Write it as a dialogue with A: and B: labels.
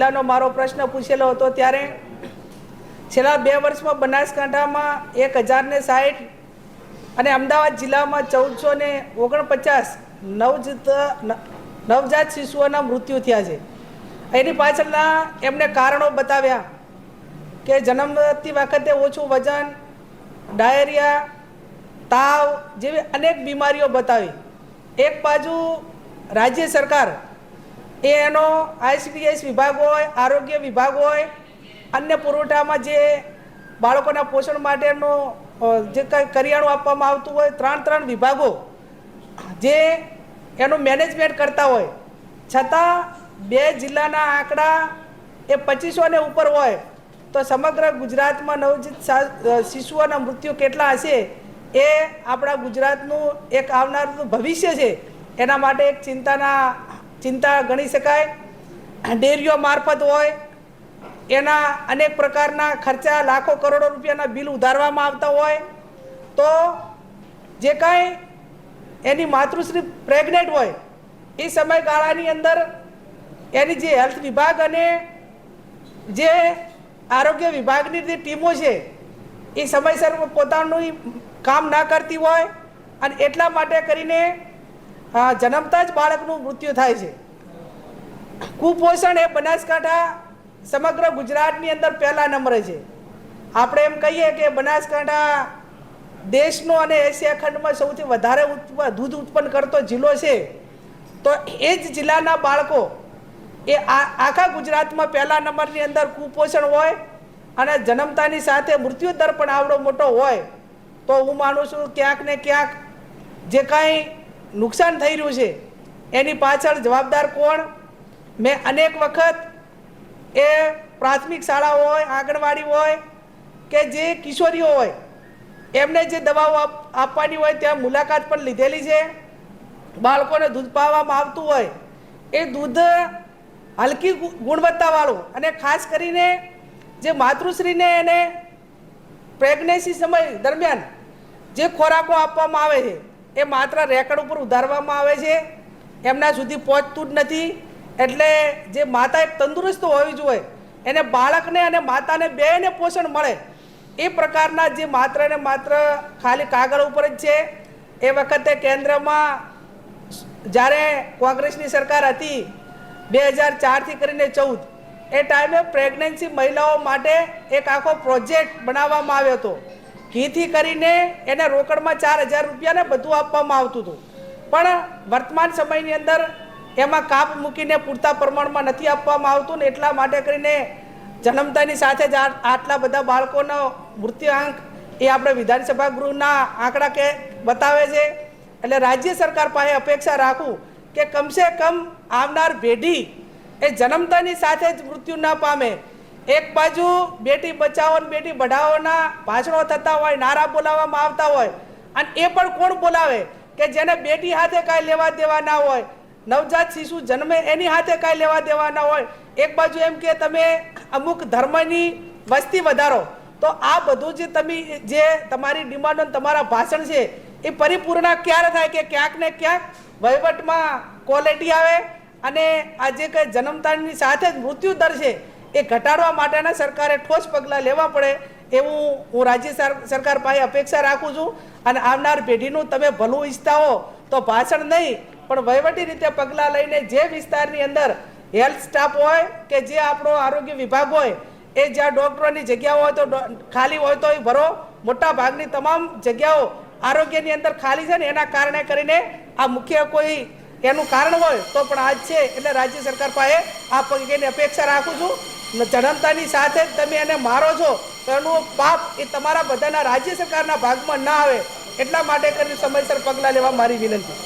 A: જિલ્લાનો મારો પ્રશ્ન પૂછેલો હતો ત્યારે છેલ્લા 2 વર્ષમાં બનાસકાંઠામાં 1060 અને અમદાવાદ જિલ્લામાં 1449 નવજાત શિશુઓના મૃત્યુ થયા છે। એની પાછળના એમને કારણો બતાવ્યા કે જન્મતી વખતે ઓછું વજન, ડાયરિયા, તાવ જેવી અનેક બીમારીઓ બતાવી। એક બાજુ રાજ્ય સરકાર એનો ICDS વિભાગ હોય, આરોગ્ય વિભાગ હોય, અન્ય પુરવઠામાં જે બાળકોના પોષણ માટેનો જે કંઈ કરિયાણું આપવામાં આવતું હોય, 3 વિભાગો જે એનું મેનેજમેન્ટ કરતા હોય, છતાં 2 જિલ્લાના આંકડા એ 2500 ને ઉપર હોય તો સમગ્ર ગુજરાતમાં નવજાત શિશુઓના મૃત્યુ કેટલા હશે એ આપણા ગુજરાતનું એક આવનારું ભવિષ્ય છે એના માટે એક ચિંતા ગણી શકાય। ડેરીઓ મારફત હોય એના અનેક પ્રકારના ખર્ચા, લાખો કરોડો રૂપિયાના બિલ ઉધારવામાં આવતા હોય તો જે કાંઈ એની માતૃશ્રી પ્રેગ્નેન્ટ હોય એ સમયગાળાની અંદર એની જે હેલ્થ વિભાગ અને જે આરોગ્ય વિભાગની જે ટીમો છે એ સમયસર પોતાનું કામ ના કરતી હોય અને એટલા માટે કરીને જન્મતા જ બાળકનું મૃત્યુ થાય છે। કુપોષણ એ બનાસકાંઠા સમગ્ર ગુજરાતની અંદર પહેલા નંબરે છે। આપણે એમ કહીએ કે બનાસકાંઠા દેશનો અને એશિયા ખંડમાં સૌથી વધારે દૂધ ઉત્પન્ન કરતો જિલ્લો છે તો એ જ જિલ્લાના બાળકો એ આખા ગુજરાતમાં પહેલા નંબરની અંદર કુપોષણ હોય અને જન્મતાની સાથે મૃત્યુ દર પણ આવડો મોટો હોય તો હું માનું છું ક્યાંક ને ક્યાંક જે કાંઈ નુકસાન થઈ રહ્યું છે એની પાછળ જવાબદાર કોણ? મેં અનેક વખત એ પ્રાથમિક શાળા હોય, આંગણવાડી હોય કે જે કિશોરીઓ હોય એમને જે દવાઓ આપવાની હોય ત્યાં મુલાકાત પણ લીધેલી છે। બાળકોને દૂધ પાવામાં આવતું હોય એ દૂધ હલકી ગુણવત્તાવાળું અને ખાસ કરીને જે માતૃશ્રીને એને પ્રેગ્નન્સી સમય દરમિયાન જે ખોરાકો આપવામાં આવે છે એ માત્ર રેકર્ડ ઉપર ઉધારવામાં આવે છે, એમના સુધી પહોંચતું જ નથી। એટલે જે માતા એક તંદુરસ્ત હોવી જોઈએ, એને બાળકને અને માતાને બેને પોષણ મળે એ પ્રકારના જે માત્ર ને માત્ર ખાલી કાગળ ઉપર જ છે। એ વખતે કેન્દ્રમાં જ્યારે કોંગ્રેસની સરકાર હતી 2004થી કરીને 14 એ ટાઈમે પ્રેગ્નન્સી મહિલાઓ માટે એક આખો પ્રોજેક્ટ બનાવવામાં આવ્યો હતો। ઘીથી કરીને એને રોકડમાં 4000 રૂપિયાને બધું આપવામાં આવતું હતું, પણ વર્તમાન સમયની અંદર એમાં કાપ મૂકીને પૂરતા પ્રમાણમાં નથી આપવામાં આવતું ને એટલા માટે કરીને જન્મતાની સાથે જ આટલા બધા બાળકોનો મૃત્યુઆંક એ આપણે વિધાનસભા ગૃહના આંકડા કે બતાવે છે। એટલે રાજ્ય સરકાર પાસે અપેક્ષા રાખું કે કમસે કમ આવનાર પેઢી એ જન્મતાની સાથે જ મૃત્યુ ન પામે। એક બાજુ બેટી બચાવો અને બેટી પઢાઓના ભાષણો થતા હોય, નારા બોલાવવામાં આવતા હોય અને એ પણ કોણ બોલાવે કે જેને બેટી હાથે કાંઈ લેવા દેવા ના હોય, નવજાત શિશુ જન્મે એની હાથે કાંઈ લેવા દેવા ના હોય। એક બાજુ એમ કે તમે અમુક ધર્મની વસ્તી વધારો તો આ બધું જે તમે જે તમારી ડિમાન્ડો તમારા ભાષણ છે એ પરિપૂર્ણ ક્યારે થાય કે ક્યાંક ને ક્યાંક વહીવટમાં ક્વોલિટી આવે અને આ જે કંઈ જન્મતાની સાથે જ મૃત્યુ દર છે એ ઘટાડવા માટેના સરકારે ઠોસ પગલાં લેવા પડે એવું હું રાજ્ય સરકાર પાસે અપેક્ષા રાખું છું। અને આવનાર પેઢીનું તમે ભલું ઈચ્છતા હો તો ભાષણ નહીં પણ વહીવટી રીતે પગલાં લઈને જે વિસ્તારની અંદર હેલ્થ સ્ટાફ હોય કે જે આપણો આરોગ્ય વિભાગ હોય એ જ્યાં ડૉક્ટરોની જગ્યાઓ હોય તો ખાલી હોય તો એ ભરો। મોટા ભાગની તમામ જગ્યાઓ આરોગ્યની અંદર ખાલી છે ને એના કારણે કરીને આ મુખ્ય કોઈ એનું કારણ હોય તો પણ આજ છે। એટલે રાજ્ય સરકાર પાસે આ પગલાની અપેક્ષા રાખું છું। જન્મતાની સાથે જ તમે એને મારો છો તો એનું પાપ એ તમારા બધાના રાજ્ય સરકારના ભાગમાં ના આવે એટલા માટે કરીને સમયસર પગલાં લેવા મારી વિનંતી।